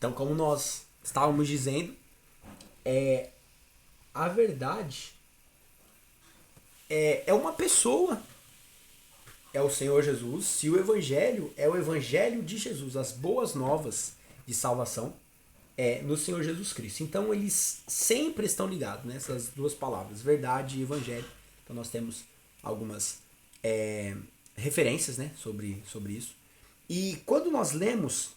Então, como nós estávamos dizendo, a verdade é uma pessoa, é o Senhor Jesus. Se o Evangelho é o Evangelho de Jesus, as boas novas de salvação, no Senhor Jesus Cristo. Então, eles sempre estão ligados nessas duas palavras, verdade e Evangelho. Então, nós temos algumas referências, né, sobre isso. E quando nós lemos,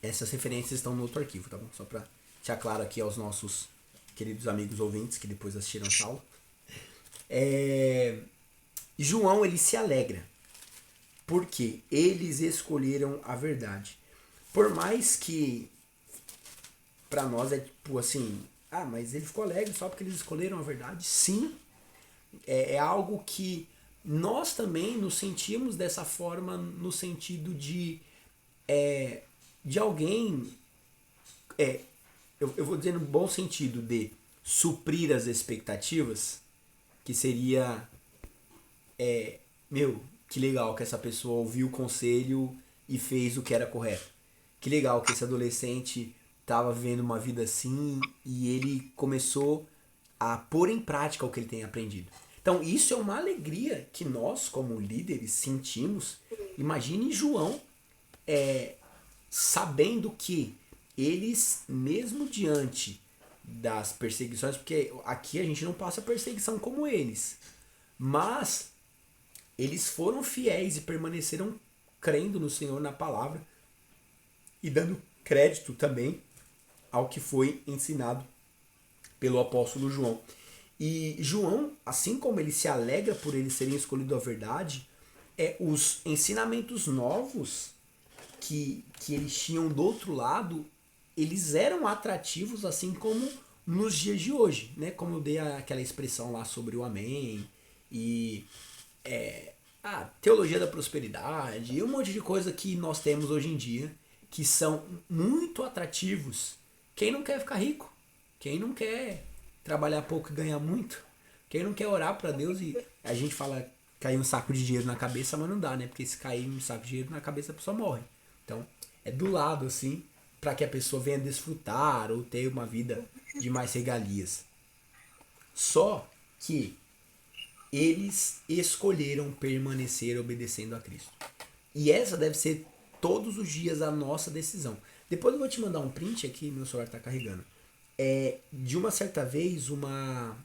essas referências estão no outro arquivo, tá bom? Só para deixar claro aqui aos nossos queridos amigos ouvintes que depois assistiram essa aula. João, ele se alegra porque eles escolheram a verdade. Por mais que para nós é tipo assim, mas ele ficou alegre só porque eles escolheram a verdade. Sim, é algo que nós também nos sentimos dessa forma, no sentido de alguém, eu vou dizer no bom sentido de suprir as expectativas, que seria, que legal que essa pessoa ouviu o conselho e fez o que era correto. Que legal que esse adolescente estava vivendo uma vida assim e ele começou a pôr em prática o que ele tem aprendido. Então, isso é uma alegria que nós, como líderes, sentimos. Imagine João sabendo que eles, mesmo diante das perseguições, porque aqui a gente não passa perseguição como eles, mas eles foram fiéis e permaneceram crendo no Senhor, na palavra, e dando crédito também ao que foi ensinado pelo apóstolo João. E João, assim como ele se alegra por eles serem escolhido a verdade, os ensinamentos novos que eles tinham do outro lado, eles eram atrativos, assim como nos dias de hoje, né? Como eu dei aquela expressão lá sobre o amém e a teologia da prosperidade e um monte de coisa que nós temos hoje em dia que são muito atrativos. Quem não quer ficar rico? Quem não quer trabalhar pouco e ganhar muito? Quem não quer orar para Deus e a gente fala cair um saco de dinheiro na cabeça, mas não dá, né? Porque se cair um saco de dinheiro na cabeça a pessoa morre. Então, é do lado assim, para que a pessoa venha desfrutar ou ter uma vida de mais regalias. Só que eles escolheram permanecer obedecendo a Cristo. E essa deve ser todos os dias a nossa decisão. Depois eu vou te mandar um print aqui, meu celular está carregando. De uma certa vez, uma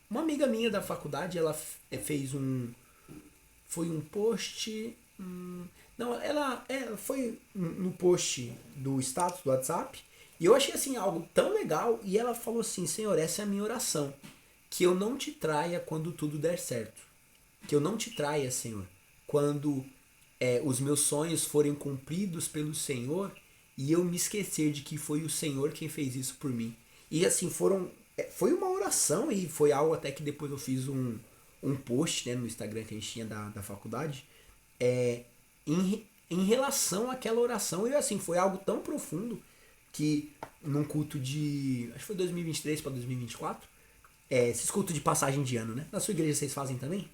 amiga minha da faculdade, ela fez foi um post. Não, ela foi no post do status do WhatsApp. E eu achei assim algo tão legal. E ela falou assim: Senhor, essa é a minha oração. Que eu não te traia quando tudo der certo. Que eu não te traia, Senhor, quando os meus sonhos forem cumpridos pelo Senhor e eu me esquecer de que foi o Senhor quem fez isso por mim. E assim, foi uma oração e foi algo até que depois eu fiz um post, né, no Instagram que a gente tinha da faculdade, em relação àquela oração. E assim, foi algo tão profundo que num culto de, acho que foi 2023 para 2024, esses cultos de passagem de ano, né? Na sua igreja vocês fazem também?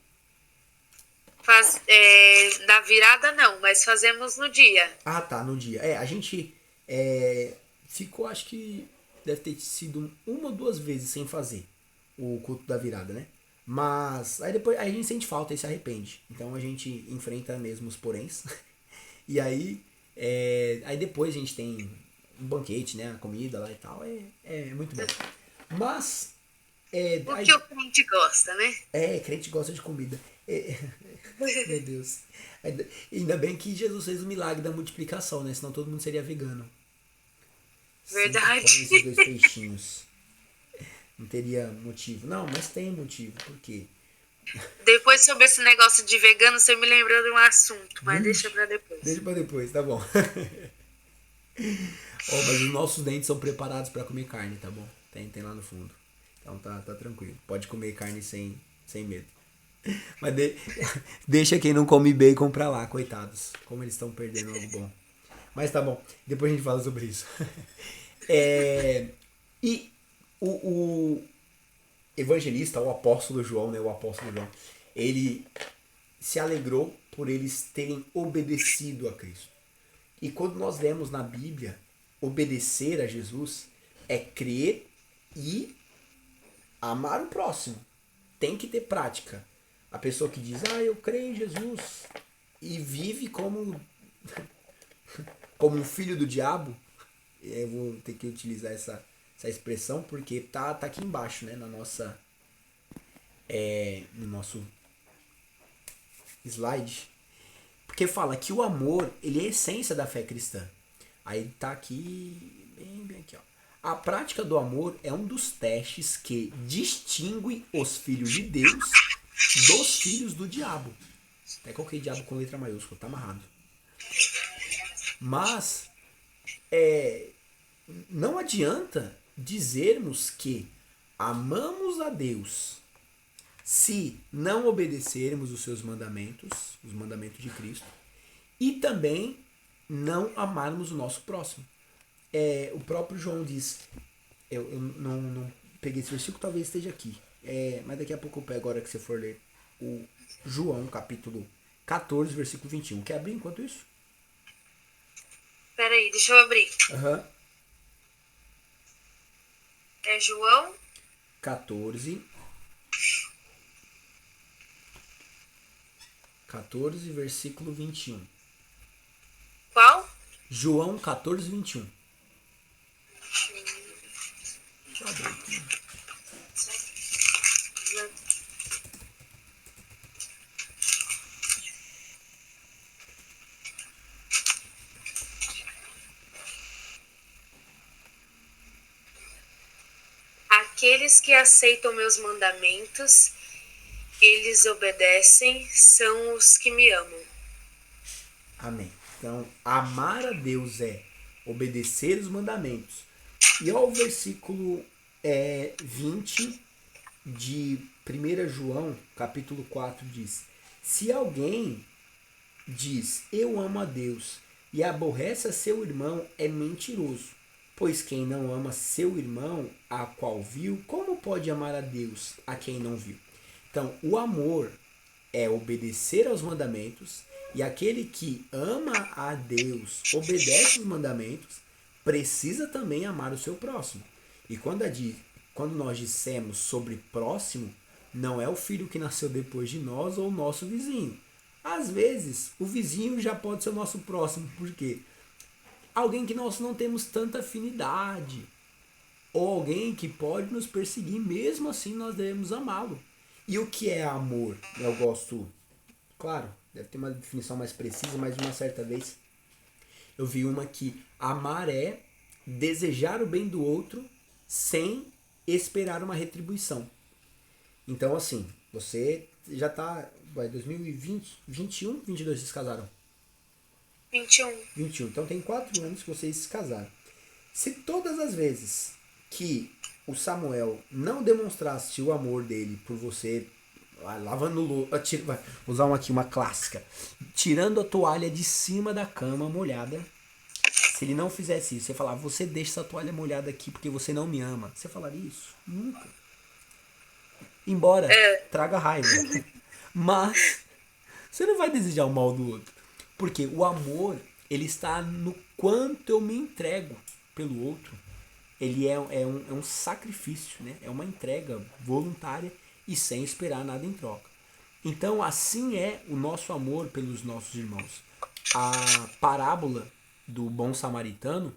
Da virada não, mas fazemos no dia. Ah, tá, no dia. A gente ficou, acho que deve ter sido uma ou duas vezes sem fazer o culto da virada, né? Mas aí depois a gente sente falta e se arrepende. Então a gente enfrenta mesmo os poréns. E aí depois a gente tem um banquete, né? A comida lá e tal. É muito bom. Mas O que o cliente gosta, né? crente gosta de comida. Meu Deus. Ainda bem que Jesus fez o milagre da multiplicação, né? Senão todo mundo seria vegano. Cinco Verdade. pães e dois peixinhos. Não teria motivo. Não, mas tem motivo. Por quê? Depois, sobre esse negócio de vegano, você me lembrou de um assunto, mas deixa Vixe, pra depois. deixa pra depois, tá bom. Mas os nossos dentes são preparados pra comer carne, tá bom? Tem lá no fundo. Então tá tranquilo. Pode comer carne sem medo. Mas deixa quem não come bacon pra lá, coitados. Como eles estão perdendo algo bom. Mas tá bom, depois a gente fala sobre isso. E o evangelista, o apóstolo João, né? O apóstolo João, ele se alegrou por eles terem obedecido a Cristo. E quando nós lemos na Bíblia, obedecer a Jesus é crer e amar o próximo. Tem que ter prática. A pessoa que diz, eu creio em Jesus e vive como um filho do diabo, eu vou ter que utilizar essa expressão porque tá aqui embaixo, né, no nosso slide. Porque fala que o amor, ele é a essência da fé cristã. Aí tá aqui, bem aqui, ó. A prática do amor é um dos testes que distingue os filhos de Deus dos filhos do diabo. Até coloquei diabo com letra maiúscula, tá amarrado. Mas não adianta dizermos que amamos a Deus se não obedecermos os seus mandamentos, os mandamentos de Cristo, e também não amarmos o nosso próximo. O próprio João diz, eu não peguei esse versículo, talvez esteja aqui, mas daqui a pouco eu pego, agora que você for ler o João, capítulo 14, versículo 21. Quer abrir enquanto isso? Peraí, deixa eu abrir. É João 14, versículo 21. Qual? João 14, 21. Deixa eu abrir aqui. Aqueles que aceitam meus mandamentos, eles obedecem, são os que me amam. Amém. Então, amar a Deus é obedecer os mandamentos. E ao versículo 20 de 1 João, capítulo 4, diz: se alguém diz, eu amo a Deus, e aborrece a seu irmão, é mentiroso. Pois quem não ama seu irmão, a qual viu, como pode amar a Deus, a quem não viu? Então, o amor é obedecer aos mandamentos, e aquele que ama a Deus, obedece os mandamentos, precisa também amar o seu próximo. E quando nós dissemos sobre próximo, não é o filho que nasceu depois de nós ou o nosso vizinho. Às vezes, o vizinho já pode ser o nosso próximo, por quê? Alguém que nós não temos tanta afinidade, ou alguém que pode nos perseguir, mesmo assim nós devemos amá-lo. E o que é amor? Eu gosto, claro, deve ter uma definição mais precisa, mas uma certa vez eu vi uma que amar é desejar o bem do outro sem esperar uma retribuição. Então, assim, você já tá, 2020, 21, 22 vocês casaram? 21. Então tem 4 anos que vocês se casaram. Se todas as vezes que o Samuel não demonstrasse o amor dele por você, lavando louça, vou usar uma clássica, tirando a toalha de cima da cama molhada, se ele não fizesse isso, você falava, você deixa essa toalha molhada aqui porque você não me ama. Você falaria isso? Nunca. Embora traga raiva. Mas você não vai desejar o mal do outro. Porque o amor, ele está no quanto eu me entrego pelo outro. Ele é um sacrifício, né? É uma entrega voluntária e sem esperar nada em troca. Então, assim é o nosso amor pelos nossos irmãos. A parábola do bom samaritano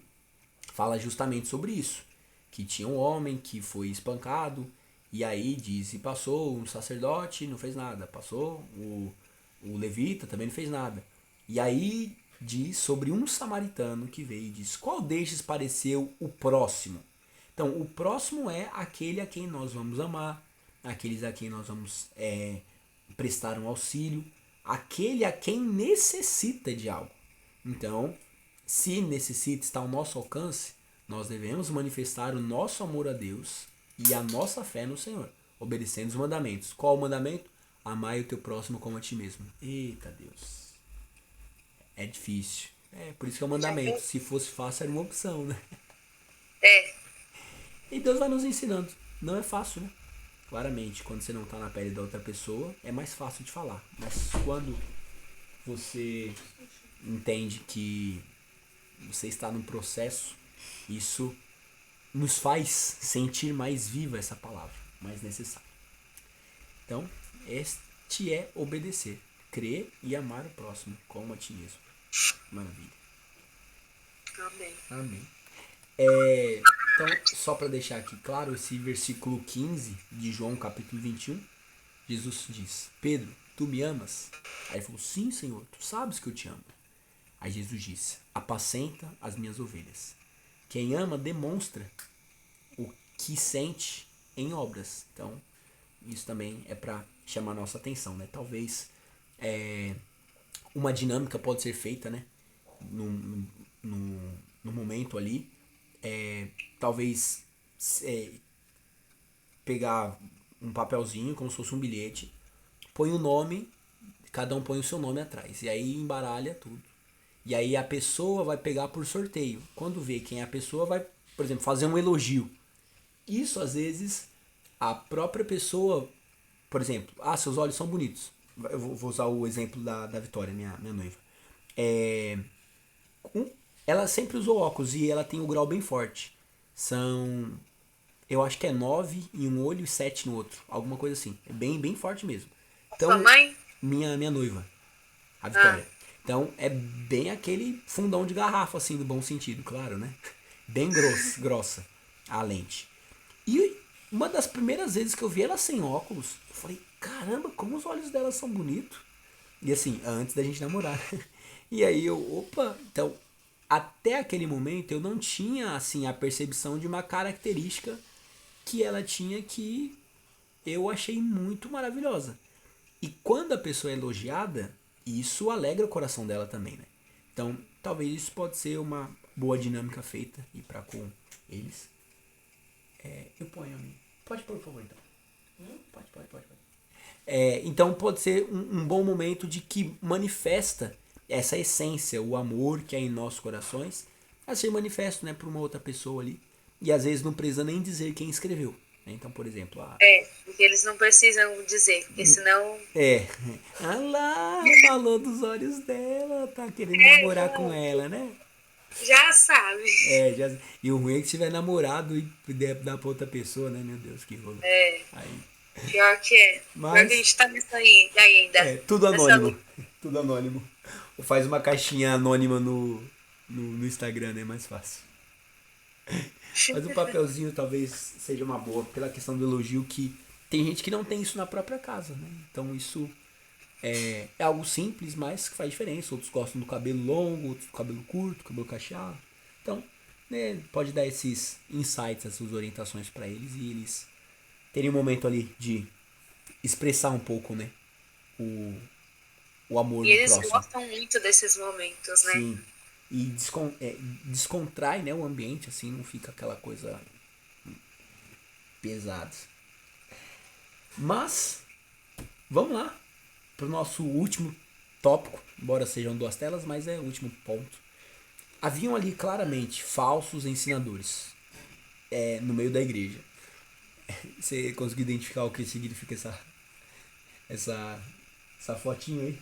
fala justamente sobre isso. Que tinha um homem que foi espancado, e aí diz, e passou um sacerdote, não fez nada. Passou o levita, também não fez nada. E aí diz sobre um samaritano que veio e diz, qual destes pareceu o próximo? Então, o próximo é aquele a quem nós vamos amar, aqueles a quem nós vamos prestar um auxílio, aquele a quem necessita de algo. Então, se necessita, está ao nosso alcance, nós devemos manifestar o nosso amor a Deus e a nossa fé no Senhor, obedecendo os mandamentos. Qual o mandamento? Amai o teu próximo como a ti mesmo. Eita Deus. É difícil. Por isso que é o mandamento. Se fosse fácil, era uma opção, né? E Deus vai nos ensinando. Não é fácil, né? Claramente, quando você não está na pele da outra pessoa, é mais fácil de falar. Mas quando você entende que você está num processo Isso nos faz sentir mais viva essa palavra, mais necessária. Então, este é obedecer. Crer e amar o próximo como a ti mesmo. Maravilha. Amém. Amém. Então, só para deixar aqui claro, esse versículo 15 de João capítulo 21, Jesus diz: Pedro, tu me amas? Aí ele falou: sim, Senhor, tu sabes que eu te amo. Aí Jesus disse: apacenta as minhas ovelhas. Quem ama demonstra o que sente em obras. Então, isso também é para chamar a nossa atenção, né? Talvez uma dinâmica pode ser feita, né? No momento ali, talvez pegar um papelzinho, como se fosse um bilhete, põe o nome, cada um põe o seu nome atrás, e aí embaralha tudo. E aí a pessoa vai pegar por sorteio. Quando vê quem é a pessoa, vai, por exemplo, fazer um elogio. Isso, às vezes, a própria pessoa, por exemplo, seus olhos são bonitos. Eu vou usar o exemplo da Vitória, minha noiva. Ela sempre usou óculos e ela tem o grau bem forte. São, eu acho que é 9 em um olho e 7 no outro. Alguma coisa assim. É bem, bem forte mesmo. Então, Sua mãe? minha noiva, a Ah, Vitória. Então, é bem aquele fundão de garrafa, assim, no bom sentido, claro, né? Bem grossa a lente. E uma das primeiras vezes que eu vi ela sem óculos, eu falei, caramba, como os olhos dela são bonitos. E assim, antes da gente namorar. E aí então, até aquele momento eu não tinha, assim, a percepção de uma característica que ela tinha que eu achei muito maravilhosa. E quando a pessoa é elogiada, isso alegra o coração dela também, né? Então, talvez isso pode ser uma boa dinâmica feita e para com eles. Eu ponho a mim. Pode pôr, por favor, então. Pode. Então pode ser um bom momento de que manifesta essa essência, o amor que é em nossos corações, a ser manifesto, né, para uma outra pessoa ali. E às vezes não precisa nem dizer quem escreveu. Né? Então, por exemplo, porque eles não precisam dizer, porque senão. é. Ah lá, falou dos olhos dela, tá querendo É, namorar com pronto. ela, né? Já sabe. E o ruim é que se tiver namorado e puder dar pra outra pessoa, né? Meu Deus, que rolo. É, Aí. pior que é. Pior que a Mas, gente tá nisso aí ainda. tudo Nessa anônimo. luta. Tudo anônimo. Ou faz uma caixinha anônima no Instagram, né? Mais fácil. Mas o papelzinho talvez seja uma boa, pela questão do elogio, que tem gente que não tem isso na própria casa, né? Então isso é algo simples, mas que faz diferença. Outros gostam do cabelo longo, outros do cabelo curto, cabelo cacheado. Então, né, pode dar esses insights, essas orientações para eles e eles terem um momento ali de expressar um pouco, né, o, o amor E do eles próximo. gostam muito desses momentos, né? Sim. E descontrai, né, o ambiente, assim, não fica aquela coisa pesada. Mas, vamos lá pro nosso último tópico, embora sejam duas telas, mas é o último ponto. Haviam ali claramente falsos ensinadores no meio da igreja. Você conseguiu identificar o que significa essa, essa fotinho aí?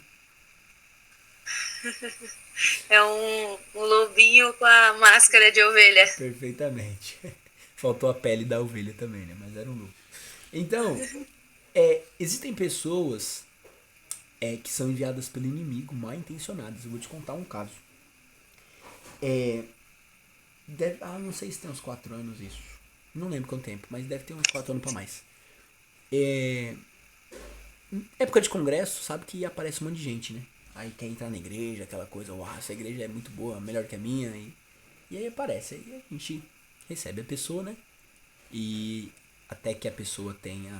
É um lobinho com a máscara de ovelha. Perfeitamente. Faltou a pele da ovelha também, né? Mas era um lobo. Então, existem pessoas que são enviadas pelo inimigo, mal intencionadas. Eu vou te contar um caso. Não sei se tem uns 4 anos isso. Não lembro quanto tempo, mas deve ter uns 4 anos pra mais. Época de congresso, sabe que aparece um monte de gente, né? Aí quer entrar na igreja, aquela coisa, uau, essa igreja é muito boa, melhor que a minha. E aí aparece, aí a gente recebe a pessoa, né? E até que a pessoa tenha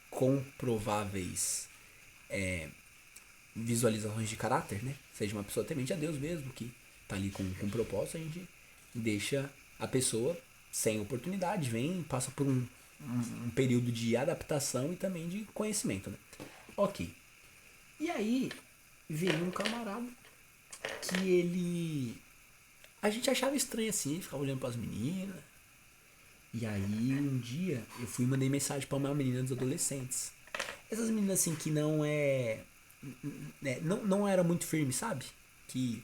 comprováveis visualizações de caráter, né? Seja uma pessoa temente a Deus mesmo, que tá ali com propósito, a gente deixa a pessoa sem oportunidade, vem, passa por um período de adaptação e também de conhecimento, né? Ok. E aí veio um camarada que ele. A gente achava estranho assim, ficava olhando pras meninas. E aí um dia eu fui e mandei mensagem pra uma menina dos adolescentes. Essas meninas assim que não é. Não era muito firme, sabe? Que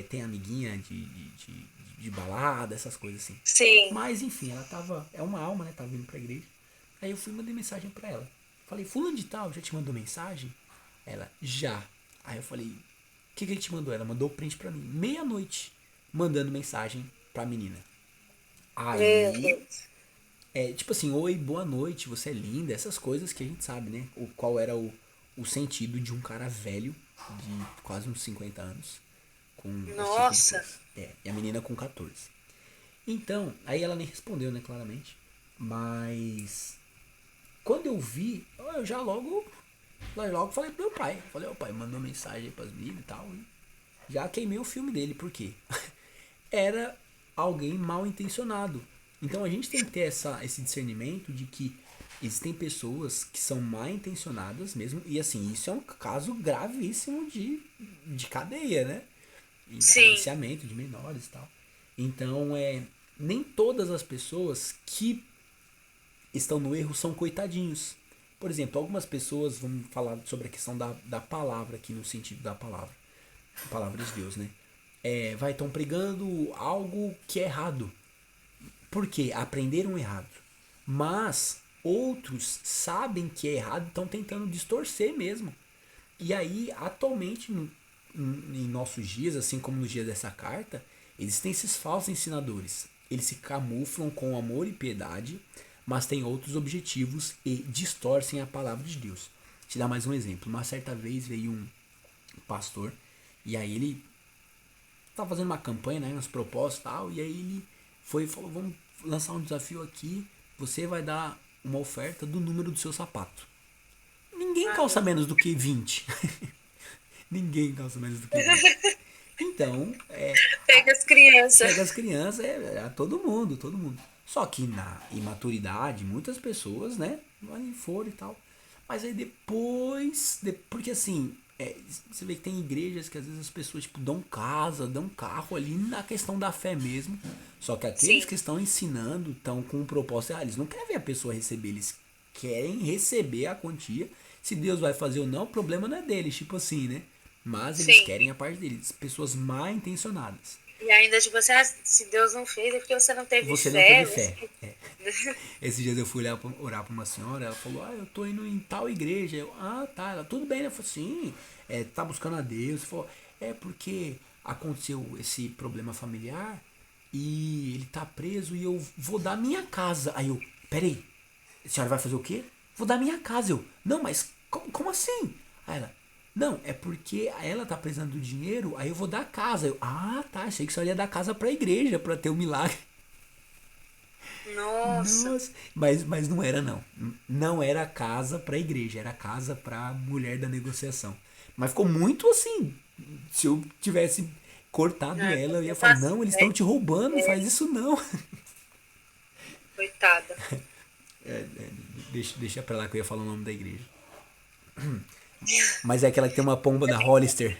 tem amiguinha de balada, essas coisas assim. Sim. Mas enfim, ela tava. É uma alma, né? Tava vindo pra igreja. Aí eu fui e mandei mensagem pra ela. Falei, fulano de tal, já te mandou mensagem? Ela, já. Aí eu falei, o que ele te mandou? Ela mandou o print pra mim. Meia-noite, mandando mensagem pra menina. Meu Aí, Deus. tipo assim, oi, boa noite, você é linda, essas coisas que a gente sabe, né? Qual era o sentido de um cara velho, de quase uns 50 anos, com esse tipo de Nossa. coisa. E a menina com 14. Então, aí ela nem respondeu, né, claramente. Mas quando eu vi, eu logo falei pro meu pai. Falei, ó pai, mandou mensagem aí pras meninas e tal. E já queimei o filme dele, por quê? Era alguém mal intencionado. Então a gente tem que ter esse discernimento de que existem pessoas que são mal intencionadas mesmo. E assim, isso é um caso gravíssimo de cadeia, né? Sim. Aliciamento de menores e tal. Então, nem todas as pessoas que estão no erro são coitadinhos. Por exemplo, algumas pessoas, vamos falar sobre a questão da palavra aqui, no sentido da palavra. A palavra de Deus, né? Estão pregando algo que é errado. Por quê? Aprenderam errado. Mas outros sabem que é errado e estão tentando distorcer mesmo. E aí, atualmente, em nossos dias, assim como nos dias dessa carta, existem esses falsos ensinadores. Eles se camuflam com amor e piedade, mas têm outros objetivos e distorcem a palavra de Deus. Vou te dar mais um exemplo. Uma certa vez veio um pastor, e aí ele estava fazendo uma campanha, né, uns propósitos e tal, e aí ele foi e falou, vamos lançar um desafio aqui, você vai dar uma oferta do número do seu sapato. Ninguém Ai, calça meu menos do que 20. Ninguém calça menos do que 20. Então, Pega as crianças. pega as crianças, a todo mundo, todo mundo. Só que na imaturidade, muitas pessoas, né, foram e tal. Mas aí depois, porque assim, você vê que tem igrejas que às vezes as pessoas tipo, dão casa, dão carro ali na questão da fé mesmo. Só que aqueles Sim. que estão ensinando estão com um propósito, eles não querem ver a pessoa receber, eles querem receber a quantia. Se Deus vai fazer ou não, o problema não é deles, tipo assim, né? Mas eles Sim. querem a parte deles, pessoas mal intencionadas. E ainda, tipo assim, se Deus não fez, é porque você não teve Você não fé. teve fé. Esses dias eu fui orar pra uma senhora, ela falou, eu tô indo em tal igreja. Eu, tá. Ela, tudo bem, né? Eu falei, sim, tá buscando a Deus. Falou, porque aconteceu esse problema familiar e ele tá preso e eu vou dar minha casa. Aí eu, peraí, a senhora vai fazer o quê? Vou dar minha casa. Eu, não, mas como assim? Aí ela, não, é porque ela tá precisando do dinheiro, aí eu vou dar a casa. Eu, tá, achei que só ia dar casa pra igreja pra ter o milagre. Nossa. Nossa, mas não era não. Não era casa pra igreja, era casa pra mulher da negociação. Mas ficou muito assim. Se eu tivesse cortado Ai, ela, eu ia falar, nossa, não, eles estão te roubando, não faz isso não. coitada. Deixa pra lá que eu ia falar o nome da igreja. Mas é aquela que tem uma pomba da Hollister.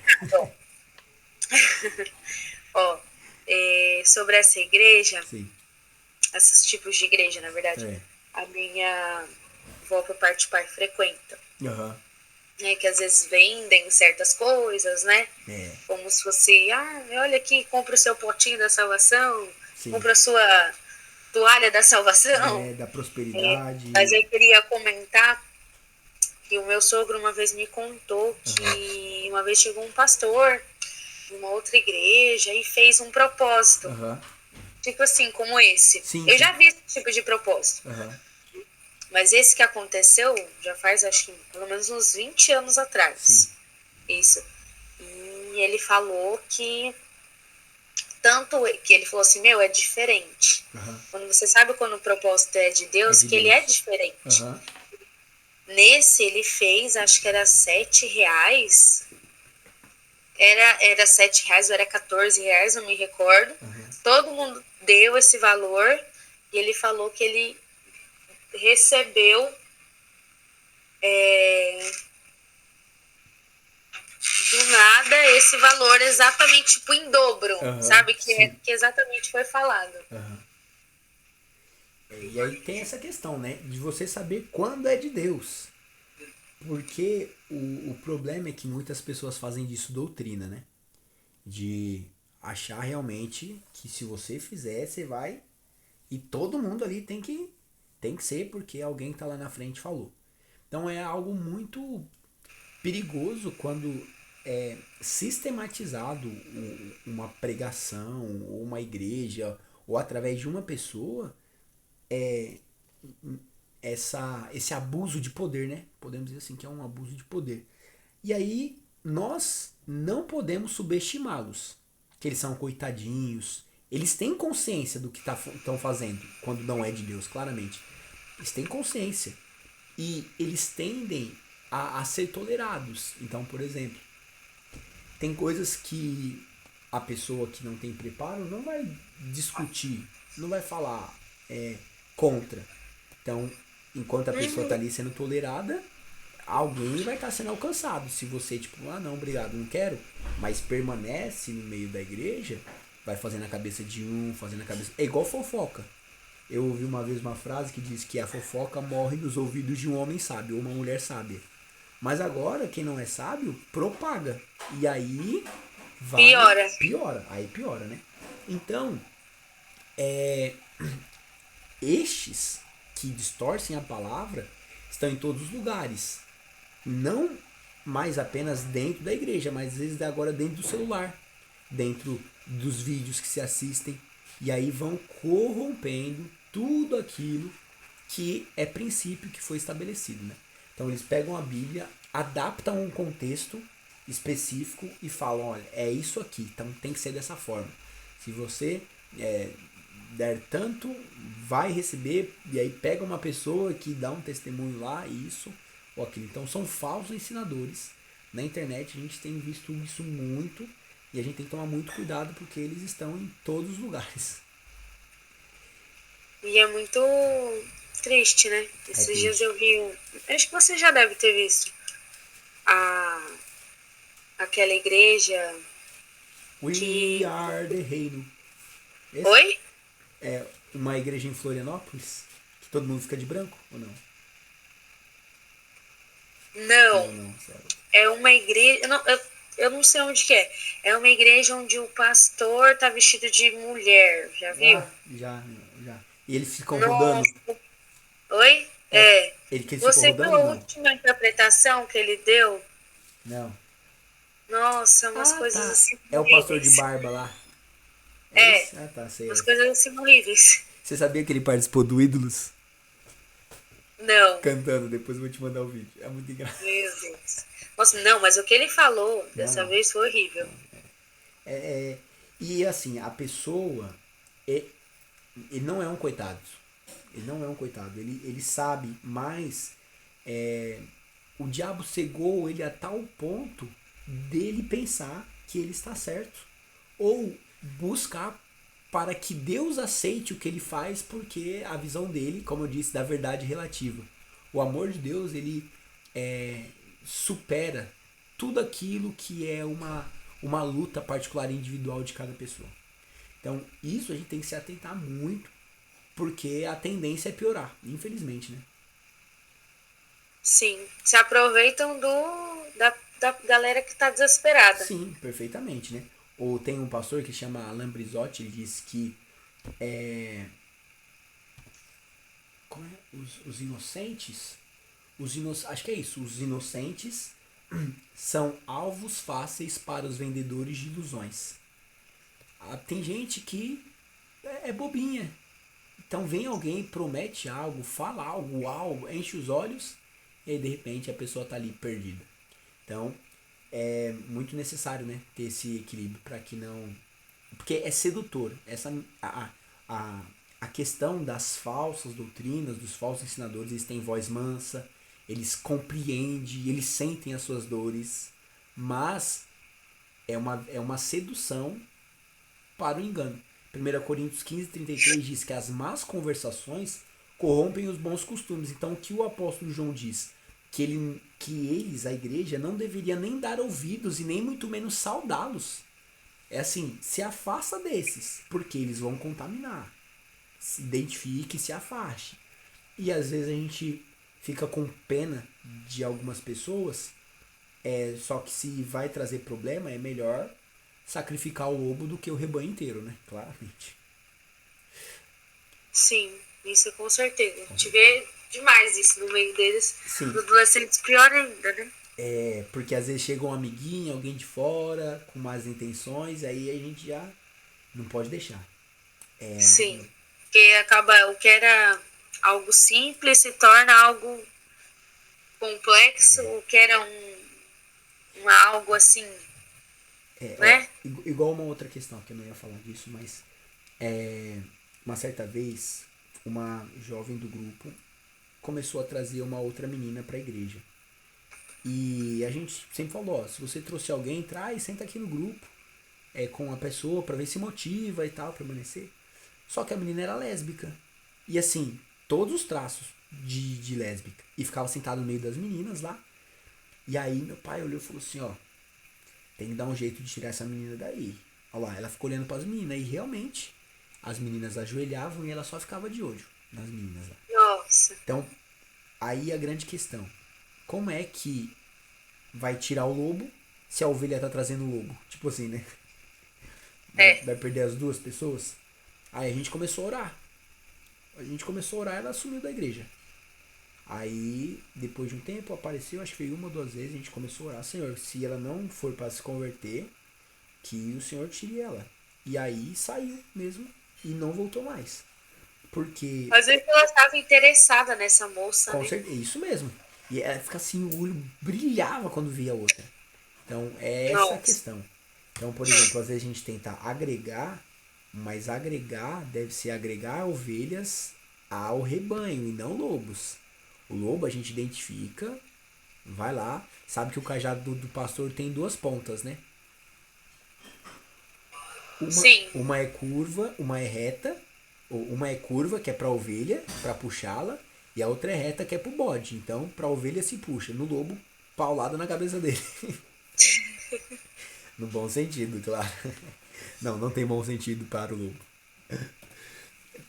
Ó, sobre essa igreja, Sim. esses tipos de igreja, na verdade, É. a minha avó por parte de pai frequenta. Aham. Que às vezes vendem certas coisas, né? É. Como se fosse, olha aqui, compra o seu potinho da salvação, Sim. compra a sua toalha da salvação. Da Mas prosperidade. eu queria comentar que o meu sogro uma vez me contou que uma vez chegou um pastor de uma outra igreja e fez um propósito, Aham. tipo assim, como esse. Sim, Eu sim. já vi esse tipo de propósito, Aham. mas esse que aconteceu já faz, acho que, pelo menos uns 20 anos Sim. atrás. Isso. E ele falou que tanto que ele falou assim, meu, é diferente. Aham. Quando você sabe quando o propósito é de É Deus, de que ele é Deus. diferente. Aham. Nesse ele fez, acho que era R$ 7. Era R$ 7 ou era R$ 14, não me recordo. Todo mundo deu esse valor e ele falou que ele recebeu do nada esse valor exatamente tipo em dobro, Aham. sabe? Sim. Que exatamente foi falado. Aham. E aí tem essa questão, né? De você saber quando é de Deus. Porque o problema é que muitas pessoas fazem disso doutrina, né? De achar realmente que se você fizer, você vai. E todo mundo ali tem que ser porque alguém que tá lá na frente falou. Então é algo muito perigoso quando é sistematizado uma pregação ou uma igreja ou através de uma pessoa esse abuso de poder, né? Podemos dizer assim que é um abuso de poder. E aí nós não podemos subestimá-los, que eles são coitadinhos. Eles têm consciência do que estão fazendo quando não é de Deus, claramente. Eles têm consciência. E eles tendem a ser tolerados. Então, por exemplo, tem coisas que a pessoa que não tem preparo não vai discutir, não vai falar contra. Então, enquanto a pessoa está Uhum. ali sendo tolerada, alguém vai estar sendo alcançado. Se você, tipo, não, obrigado, não quero, mas permanece no meio da igreja, vai fazendo a cabeça de um, fazendo a cabeça. É igual fofoca. Eu ouvi uma vez uma frase que diz que a fofoca morre nos ouvidos de um homem sábio ou uma mulher sábia. Mas agora, quem não é sábio, propaga. E aí Piora. piora. Aí piora, né? Então, estes que distorcem a palavra estão em todos os lugares. Não mais apenas dentro da igreja, mas às vezes agora dentro do celular, dentro dos vídeos que se assistem. E aí vão corrompendo tudo aquilo que é princípio que foi estabelecido, né? Então eles pegam a Bíblia, adaptam um contexto específico e falam, olha, é isso aqui, então tem que ser dessa forma. Se você der tanto, vai receber, e aí pega uma pessoa que dá um testemunho lá, isso ou aquilo. Então são falsos ensinadores. Na internet a gente tem visto isso muito e a gente tem que tomar muito cuidado porque eles estão em todos os lugares. E é muito triste, né? É Esses dias triste. eu vi. Acho que você já deve ter visto. A, aquela igreja We que. are the reino. Esse Oi? é uma igreja em Florianópolis que todo mundo fica de branco ou não? Não. Não, sério. É uma igreja. Eu não sei onde que é. É uma igreja onde o pastor tá vestido de mulher. Já viu? Já. E eles ficam rodando. Nossa. Oi? É É. ele que eles ficam Você viu rodando a ou não? última interpretação que ele deu? Não. Nossa, umas Ah, coisas tá. assim É o pastor de horríveis. barba lá. É É, esse? Ah, tá, sei umas esse. coisas assim horríveis. Você sabia que ele participou do Ídolos? Não, Cantando, depois eu vou te mandar o vídeo. É muito engraçado. meu Deus. Nossa, não, mas o que ele falou dessa Não, vez foi horrível. é, e assim, a pessoa. É, ele não é um coitado. Ele não é um coitado. Ele sabe, mas o diabo cegou ele a tal ponto dele pensar que ele está certo. Ou buscar para que Deus aceite o que ele faz, porque a visão dele, como eu disse, da verdade relativa. O amor de Deus, ele supera tudo aquilo que é uma luta particular e individual de cada pessoa. Então, isso a gente tem que se atentar muito, porque a tendência é piorar, infelizmente, né? Sim, se aproveitam da galera que tá desesperada. Sim, perfeitamente, né? Ou tem um pastor que chama Alain Brizotti, ele diz que como é? Os inocentes, acho que é isso, os inocentes são alvos fáceis para os vendedores de ilusões. Tem gente que é bobinha. Então vem alguém, promete algo, fala algo, uau, enche os olhos e aí de repente a pessoa tá ali perdida. Então é muito necessário, né, ter esse equilíbrio para que não, porque é sedutor. A, a questão das falsas doutrinas, dos falsos ensinadores, eles têm voz mansa, eles compreendem, eles sentem as suas dores, mas é uma sedução para o engano. 1 Coríntios 15:33 diz que as más conversações corrompem os bons costumes. Então, o que o apóstolo João diz? Que eles, a igreja, não deveria nem dar ouvidos e nem muito menos saudá-los. É assim, se afasta desses, porque eles vão contaminar. Se identifique e se afaste. E às vezes a gente fica com pena de algumas pessoas, só que se vai trazer problema, é melhor sacrificar o lobo do que o rebanho inteiro, né? Claramente. Sim, isso com certeza. A gente vê demais isso no meio deles. Sim. Dos adolescentes, pior ainda, né? É, porque às vezes chega um amiguinho, alguém de fora, com más intenções, aí a gente já não pode deixar. Sim. Porque acaba o que era algo simples se torna algo complexo, o que era algo assim, Ó, né? igual uma outra questão, que eu não ia falar disso, mas uma certa vez, uma jovem do grupo começou a trazer uma outra menina pra igreja. E a gente sempre falou, ó, se você trouxe alguém, traz, senta aqui no grupo, com a pessoa pra ver se motiva e tal, permanecer. Só que a menina era lésbica. E assim, todos os traços de lésbica. E ficava sentado no meio das meninas lá. E aí meu pai olhou e falou assim, ó, tem que dar um jeito de tirar essa menina daí. Olha lá, ela ficou olhando pras meninas e realmente as meninas ajoelhavam e ela só ficava de olho nas meninas lá. Nossa. Então, aí a grande questão, como é que vai tirar o lobo se a ovelha tá trazendo o lobo? Tipo assim, né? Vai perder as duas pessoas? Aí a gente começou a orar. Ela sumiu da igreja. Aí, depois de um tempo, apareceu, acho que foi uma ou duas vezes, a gente começou a orar, Senhor, se ela não for para se converter, que o Senhor tire ela. E aí saiu mesmo e não voltou mais. Porque, Às vezes ela estava interessada nessa moça, com né? certeza, é isso mesmo. E ela fica assim, o olho brilhava quando via a outra. Então, é essa a Nossa. questão. Então, por exemplo, às vezes a gente tenta agregar, mas agregar deve ser agregar ovelhas ao rebanho e não lobos. O lobo a gente identifica, vai lá, sabe que o cajado do pastor tem duas pontas, né? Sim. Uma é curva, uma é reta, ou uma é curva, que é pra ovelha, pra puxá-la, e a outra é reta, que é pro bode. Então, pra ovelha se puxa. No lobo, paulada na cabeça dele. No bom sentido, claro. Não, não tem bom sentido para o lobo.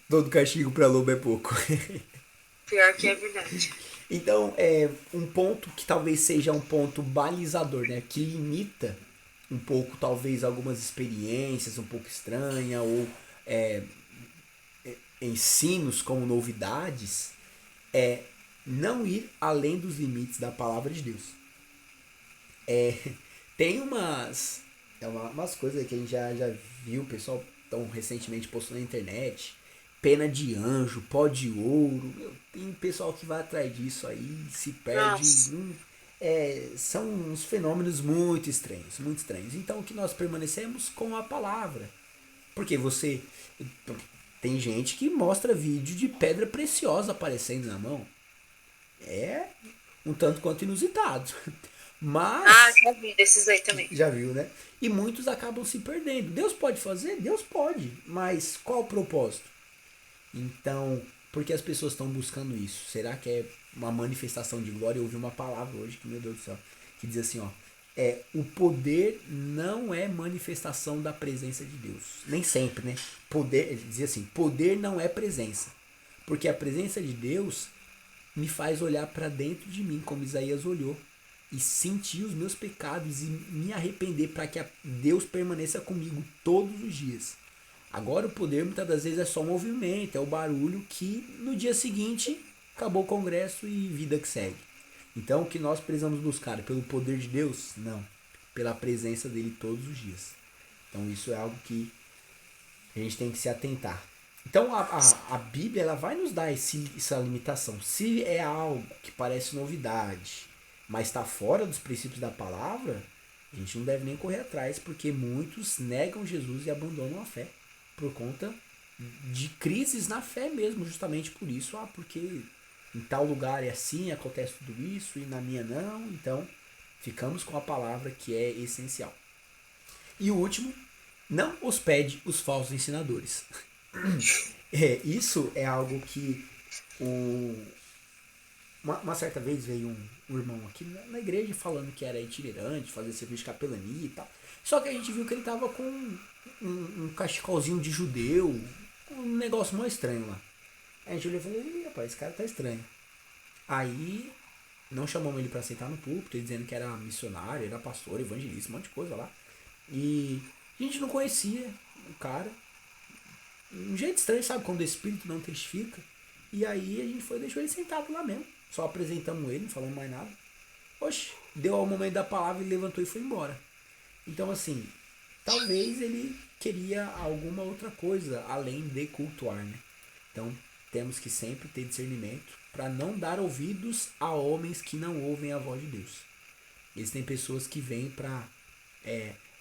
Todo castigo para lobo é pouco. Pior que é verdade. Então, um ponto que talvez seja um ponto balizador, né? Que limita um pouco, talvez, algumas experiências um pouco estranhas ou ensinos como novidades, é não ir além dos limites da palavra de Deus. Tem umas coisas que a gente já viu, o pessoal tão recentemente postou na internet. Pena de anjo, pó de ouro. Meu, tem pessoal que vai atrás disso aí, se perde. Nossa. São uns fenômenos muito estranhos, muito estranhos. Então, que nós permanecemos com a palavra. Porque você. Tem gente que mostra vídeo de pedra preciosa aparecendo na mão. É um tanto quanto inusitado. Ah, Mas já vi desses aí também. já viu, né? E muitos acabam se perdendo. Deus pode fazer? Deus pode. Mas qual o propósito? Então, por que as pessoas estão buscando isso? Será que é uma manifestação de glória? Eu ouvi uma palavra hoje, que meu Deus do céu, que diz assim, ó. O poder não é manifestação da presença de Deus. Nem sempre, né? Poder, ele dizia assim, poder não é presença. Porque a presença de Deus me faz olhar para dentro de mim, como Isaías olhou, e sentir os meus pecados e me arrepender para que Deus permaneça comigo todos os dias. Agora o poder muitas das vezes é só um movimento, é o barulho que no dia seguinte acabou o congresso e vida que segue. Então o que nós precisamos buscar? Pelo poder de Deus? Não. Pela presença dele todos os dias. Então isso é algo que a gente tem que se atentar. Então a Bíblia ela vai nos dar essa limitação. Se é algo que parece novidade, mas está fora dos princípios da palavra, a gente não deve nem correr atrás, porque muitos negam Jesus e abandonam a fé por conta de crises na fé mesmo, justamente por isso. Porque em tal lugar é assim, acontece tudo isso e na minha não. Então ficamos com a palavra que é essencial. E o último, não hospede os falsos ensinadores. Isso é algo que uma certa vez veio um irmão aqui na igreja falando que era itinerante, fazia serviço de capelania e tal. Só que a gente viu que ele tava com um cachecolzinho de judeu, um negócio muito estranho lá. Aí a gente olhou e falou, rapaz, esse cara tá estranho. Aí não chamamos ele para sentar no púlpito, ele dizendo que era missionário, era pastor, evangelista, um monte de coisa lá. E A gente não conhecia o cara. Um jeito estranho, sabe? Quando o espírito não testifica. E aí a gente foi e deixou ele sentado lá mesmo. Só apresentamos ele, não falamos mais nada. Oxe, deu ao momento da palavra, ele levantou e foi embora. Então, assim, talvez ele queria alguma outra coisa além de cultuar, né? Então, temos que sempre ter discernimento para não dar ouvidos a homens que não ouvem a voz de Deus. Existem pessoas que vêm para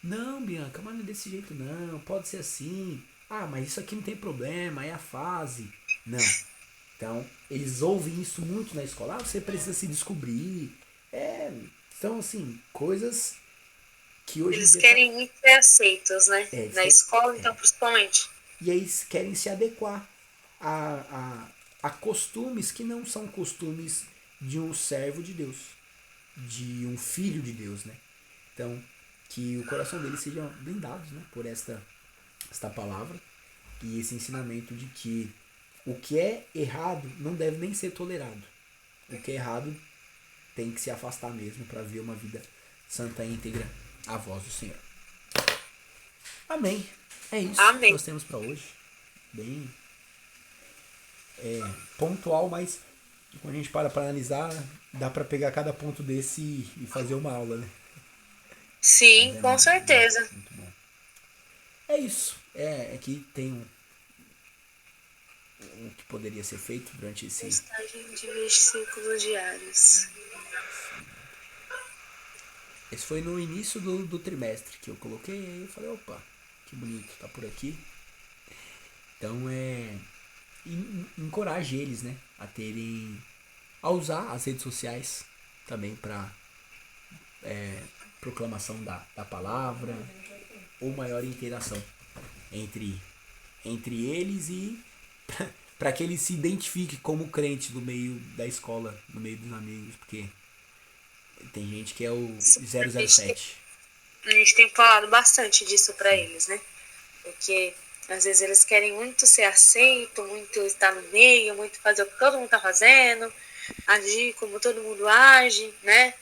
não, Bianca, mas não é desse jeito não, pode ser assim. Ah, mas isso aqui não tem problema, é a fase. Não. Então, eles ouvem isso muito na escola. Ah, você precisa se descobrir. São assim, coisas que hoje em Eles dia querem muito ser aceitos, né? eles Na querem, escola, então, principalmente. e aí eles querem se adequar a costumes que não são costumes de um servo de Deus, de um filho de Deus, né? Então, que o coração deles seja blindado, né, por esta palavra e esse ensinamento de que o que é errado não deve nem ser tolerado. O que é errado tem que se afastar mesmo para ver uma vida santa e íntegra à voz do Senhor. Amém. É isso que Amém. nós temos para hoje. Bem pontual, mas quando a gente para analisar, dá para pegar cada ponto desse e fazer uma aula, né? Mas Sim, é com muito, certeza. muito bom. É isso. Aqui tem o que poderia ser feito durante esse. Postagem de versículos diários. Esse foi no início do trimestre que eu coloquei, aí eu falei, opa, que bonito, tá por aqui. Então encoraje eles, né, a usar as redes sociais também para proclamação da palavra ou maior interação entre eles e para que eles se identifiquem como crente no meio da escola, no meio dos amigos, porque tem gente que é o Sim, 007. a gente tem falado bastante disso para eles, né? Porque às vezes eles querem muito ser aceito, muito estar no meio, muito fazer o que todo mundo tá fazendo, agir como todo mundo age, né?